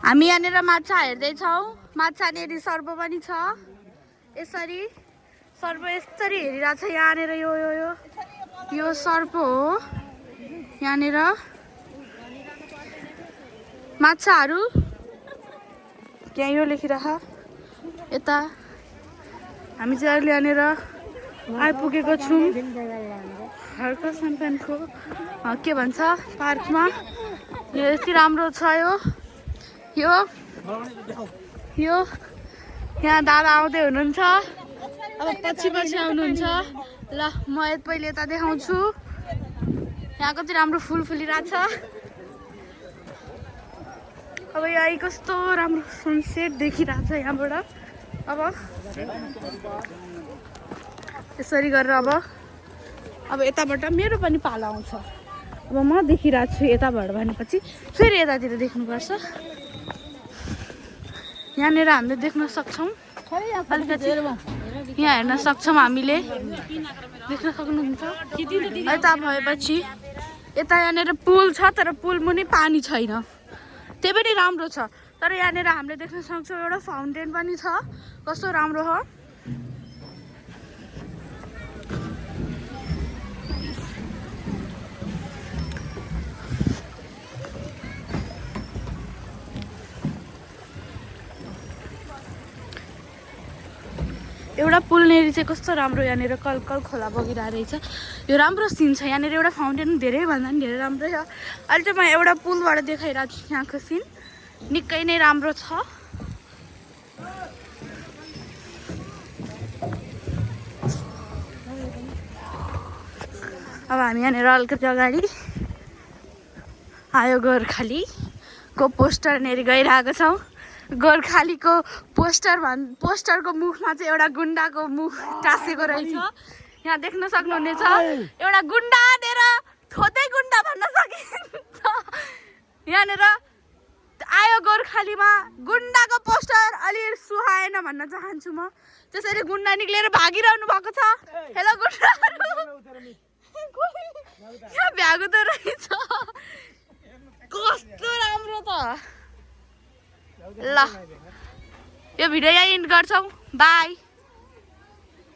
हामी यहाँनिर माछा हेर्दैछौँ। माछानेरि सर्प पनि छ। यसरी सर्प यसरी हेरिरहेछ यहाँनिर। यो सर्प हो। यहाँनिर माछाहरू त्यहाँ यो लेखिरह। यता हामी चाहिँ अहिले यहाँनिर आइपुगेको छौँ हर्क सन्तानको के भन्छ पार्कमा। यो यति राम्रो छ। यो यहाँ दादा आउँदै हुनुहुन्छ। अब पछि आउनुहुन्छ। ल म पहिले यता देखाउँछु। यहाँ कति राम्रो फुल फुलिरहेछ। अब यहाँ कस्तो राम्रो सनसेट देखिरहेछ यहाँबाट। अब यसरी गरेर अब यताबाट मेरो पनि पालो आउँछ। अब म देखिरहेको छु यताबाट भनेपछि फेरि यतातिर देख्नुपर्छ। यहाँनिर हामीले देख्न सक्छौँ। अलिकति यहाँ हेर्न सक्छौँ हामीले। देख्न सक्नुहुन्छ। यता भएपछि यता यहाँनिर पुल छ तर पुल मुनि पानी छैन। त्यो पनि राम्रो छ। तर यहाँनिर हामीले देख्न सक्छौँ एउटा फाउन्टेन पनि छ। कस्तो राम्रो हो। एउटा पुलनेरि चाहिँ कस्तो राम्रो यहाँनिर कलकल खोला बगिरहेको रहेछ। यो राम्रो सिन छ। यहाँनिर एउटा फाउन्टेन धेरैभन्दा पनि धेरै राम्रो छ। अहिले चाहिँ म एउटा पुलबाट देखाइरहेको छु। यहाँको सिन निकै नै राम्रो छ। अब हामी यहाँनिर अलिकति अगाडि आयो गोर्खालीको पोस्टरनेरि गइरहेको छौँ। गोर्खालीको पोस्टरको मुखमा चाहिँ एउटा गुन्डाको मुख टाँसेको रहेछ। यहाँ देख्न सक्नुहुनेछ। एउटा गुन्डा दिएर थोतै गुन्डा भन्न सकिन्छ। यहाँनिर आयो गोर्खालीमा गुन्डाको पोस्टर अलि सुहाएन भन्न चाहन्छु म। त्यसरी गुन्डा निक्लेर भागिरहनु भएको छ। हेलो गुन्डाहरू यहाँ भ्यागो त रहेछ। कस्तो राम्रो त। ल यो भिडियो यहीँ इन्ड गर्छौँ। बाई।